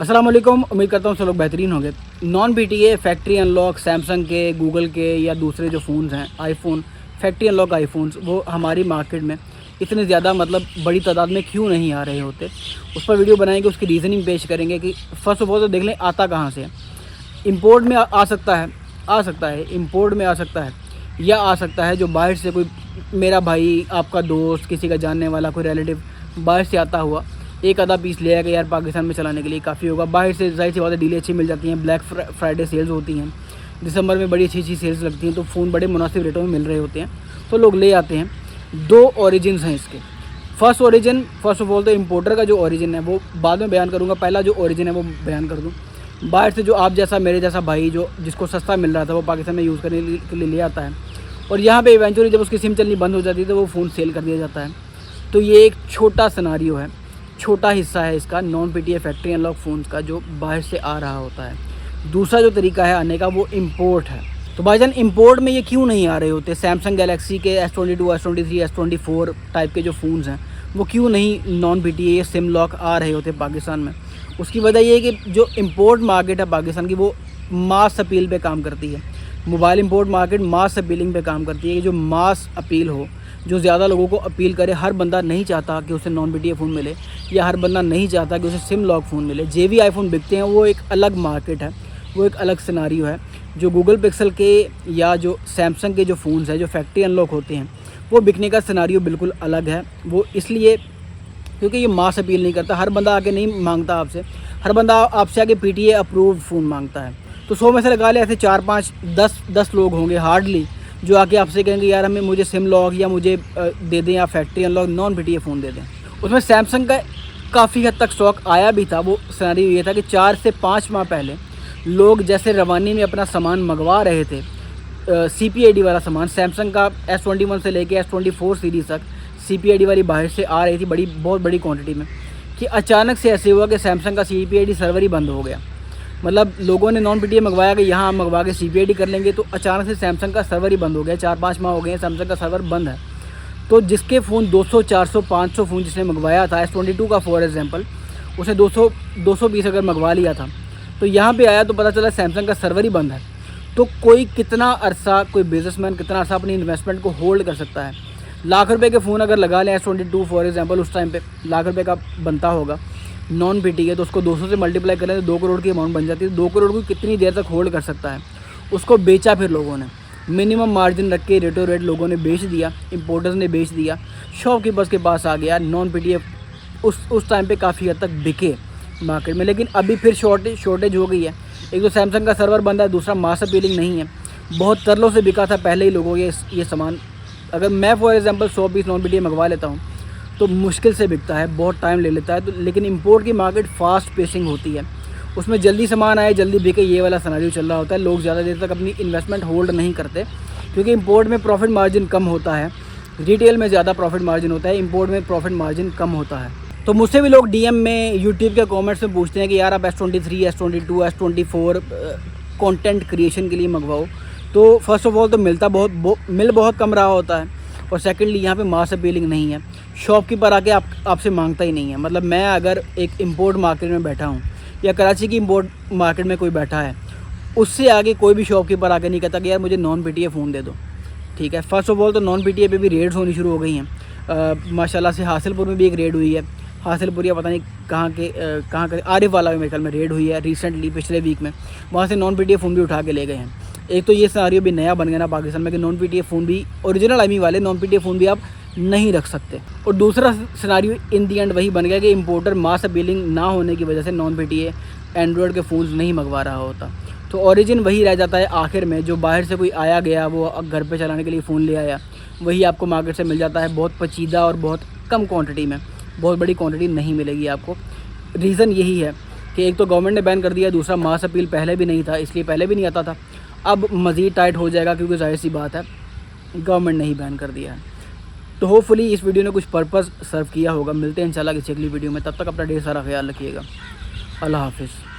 अस्सलाम वालेकुम। उम्मीद करता हूँ सब लोग बेहतरीन होंगे। Non BTA factory unlock Samsung के, गूगल के या दूसरे जो फ़ोन्स हैं आईफ़ोन, फैक्ट्री अनलॉक आईफ़ोन्स वो हमारी मार्केट में इतने ज़्यादा बड़ी तादाद में क्यों नहीं आ रहे होते, उस पर वीडियो बनाएंगे। उसकी रीज़निंग पेश करेंगे कि फ़र्स्ट ऑफ ऑल तो देख लें आता कहाँ से है। इंपोर्ट में आ सकता है इंपोर्ट में आ सकता है, या आ सकता है जो बाहर से कोई मेरा भाई, आपका दोस्त, किसी का जानने वाला कोई रिलेटिव बाहर से आता हुआ एक आधा पीस ले आएगा, यार पाकिस्तान में चलाने के लिए काफ़ी होगा। बाहर से जाहिर सी बात है डीलें अच्छी मिल जाती हैं, ब्लैक फ्राइडे सेल्स होती हैं, दिसंबर में बड़ी अच्छी सेल्स लगती हैं, तो फ़ोन बड़े मुनासिब रेटों में मिल रहे होते हैं, तो लोग ले आते हैं। दो ओरिजिन्स हैं इसके। फर्स्ट ऑफ ऑल तो इम्पोर्टर का जो ओरिजिन है वो बाद में बयान करूँगा, पहला जो ओरिजिन है वो बयान कर दूँ। बाहर से जो आप जैसा मेरे जैसा भाई जो जिसको सस्ता मिल रहा था वो पाकिस्तान में यूज़ करने के लिए ले आता है, और यहाँ पे इवेंचुअली जब उसकी सिम चलनी बंद हो जाती है तो वो फ़ोन सेल कर दिया जाता है। तो ये एक छोटा सिनारियो है, छोटा हिस्सा है इसका non PTA factory unlock phones का जो बाहर से आ रहा होता है। दूसरा जो तरीका है आने का वो इंपोर्ट है। तो भाईजान इंपोर्ट में ये क्यों नहीं आ रहे होते? सैमसंग गैलेक्सी के S22, S23, S24 टाइप के जो फ़ोन्स हैं वो क्यों नहीं नॉन पीटीए सिम लॉक आ रहे होते पाकिस्तान में? उसकी वजह ये है कि जो इंपोर्ट मार्केट है पाकिस्तान की वो मास अपील पे काम करती है। मोबाइल इंपोर्ट मार्केट मास अपीलिंग पे काम करती है कि जो मास अपील हो, जो ज़्यादा लोगों को अपील करे। हर बंदा नहीं चाहता कि उसे नॉन बीटीए फ़ोन मिले, या हर बंदा नहीं चाहता कि उसे सिम लॉक फ़ोन मिले। जे भी आईफोन बिकते हैं वो एक अलग मार्केट है, वो एक अलग सिनारियो है। जो गूगल पिक्सल के या जो सैमसंग के जो फ़ोन्स हैं जो फैक्ट्री अनलॉक होते हैं वो बिकने का सिनारियो बिल्कुल अलग है। वो इसलिए क्योंकि ये मास अपील नहीं करता। हर बंदा आके नहीं मांगता आपसे, हर बंदा आपसे आके पीटीए अप्रूव फ़ोन मांगता है। तो 100 में से लगा ले ऐसे 4, 5, 10 लोग होंगे हार्डली जो आके आपसे कहेंगे यार मुझे सिम लॉक या मुझे दे दें या factory unlock non PTA phone दे दें। उसमें सैमसंग का काफ़ी हद तक स्टॉक आया भी था। वो सिनेरियो ये था कि 4 से 5 माह पहले लोग जैसे रवानी में अपना सामान मंगवा रहे थे, CPID वाला सामान, सैमसंग का S21 से लेके S24 सीरीज़ तक CPID वाली बाहर से आ रही थी बहुत बड़ी क्वांटिटी में, कि अचानक से ऐसे हुआ कि सैमसंग का CPID सर्वर ही बंद हो गया। मतलब लोगों ने नॉन पीटीए मंगवाया कि यहाँ हम मंगवा के CPID कर लेंगे, तो अचानक से सैमसंग का सर्वर ही बंद हो गया। 4-5 माह हो गए हैं सैमसंग का सर्वर बंद है। तो जिसके फ़ोन 200, 400, 500 फ़ोन जिसने मंगवाया था S22 का फॉर एग्जांपल, उसने 200 पीस अगर मंगवा लिया था, तो यहाँ पे आया तो पता चला सैमसंग का सर्वर ही बंद है। तो कोई बिजनेसमैन कितना अरसा अपनी इन्वेस्टमेंट को होल्ड कर सकता है? लाख रुपए के फ़ोन अगर लगा लें S22 फॉर एग्जांपल, उस टाइम पे लाख रुपए का बनता होगा नॉन पीटीए, तो उसको 200 से मल्टीप्लाई करें तो 2 करोड़ की अमाउंट बन जाती है। 2 करोड़ को कितनी देर तक होल्ड कर सकता है? उसको बेचा फिर लोगों ने, मिनिमम मार्जिन रख के रेटो रेट लोगों ने बेच दिया, इंपोर्टर्स ने बेच दिया, शॉपकीपर्स के पास आ गया। नॉन पीटीए उस टाइम पे काफ़ी हद तक बिके मार्केट में, लेकिन अभी फिर शॉर्टेज हो गई है। एक तो सैमसंग का सर्वर बंद है, दूसरा मास अपीलिंग नहीं है। बहुत तरलों से बिका था पहले ही लोगों ये सामान। अगर मैं for example 100 piece non PTA मंगवा लेता हूँ तो मुश्किल से बिकता है, बहुत टाइम ले लेता है। तो लेकिन इंपोर्ट की मार्केट फास्ट पेसिंग होती है, उसमें जल्दी सामान आए जल्दी बिके, ये वाला सिनेरियो चल रहा होता है। लोग ज़्यादा देर तक अपनी इन्वेस्टमेंट होल्ड नहीं करते, क्योंकि इंपोर्ट में प्रॉफिट मार्जिन कम होता है, रिटेल में ज़्यादा प्रॉफिट मार्जिन होता है, इंपोर्ट में प्रॉफिट मार्जिन कम होता है। तो मुझसे भी लोग DM में, यूट्यूब के कॉमेंट्स में पूछते हैं कि यार आप S23, S22, S24 content creation के लिए मंगवाओ। तो फर्स्ट ऑफ ऑल तो मिल बहुत कम रहा होता है, और सेकेंडली यहाँ पे मास अपीलिंग नहीं है। शॉपकीपर आके आपसे मांगता ही नहीं है। मतलब मैं अगर एक इंपोर्ट मार्केट में बैठा हूँ या कराची की इंपोर्ट मार्केट में कोई बैठा है, उससे आगे कोई भी शॉपकीपर आके नहीं कहता कि यार मुझे नॉन पीटीए फ़ोन दे दो। ठीक है, फर्स्ट ऑफ ऑल तो नॉन पीटीए पे भी रेड्स होनी शुरू हो गई हैं। माशाल्लाह से हासिलपुर में भी एक रेड हुई है। हासिलपुर या पता नहीं कहाँ के आरिफ वाला में मेरे ख्याल में रेड हुई है रिसेंटली, पिछले वीक में। वहाँ से नॉन पीटीए फ़ोन भी उठा के ले गए हैं। एक तो ये सिनेरियो भी नया बन गया ना पाकिस्तान में कि नॉन पीटीए फ़ोन भी, ओरिजिनल IMEI वाले नॉन पीटीए फ़ोन भी आप नहीं रख सकते। और दूसरा सिनेरियो इन दी एंड वही बन गया कि इंपोर्टर मास अपीलिंग ना होने की वजह से नॉन पीटीए एंड्रॉयड के फ़ोन्स नहीं मंगवा रहा होता। तो ओरिजिन वही रह जाता है आखिर में, जो बाहर से कोई आया गया वो घर पे चलाने के लिए फ़ोन ले आया, वही आपको मार्केट से मिल जाता है बहुत पचीदा और बहुत कम क्वान्टिटी में। बहुत बड़ी क्वान्टिटी नहीं मिलेगी आपको। रीज़न यही है कि एक तो गवर्नमेंट ने बैन कर दिया, दूसरा मास अपील पहले भी नहीं था, इसलिए पहले भी नहीं आता था। अब मज़ीद टाइट हो जाएगा, क्योंकि जाहिर सी बात है गवर्नमेंट ने ही बैन कर दिया है। तो होपफुली इस वीडियो ने कुछ पर्पस सर्व किया होगा। मिलते हैं इंशाल्लाह किसी अगली वीडियो में, तब तक अपना ढेर सारा ख्याल रखिएगा। अल्लाह हाफिज़।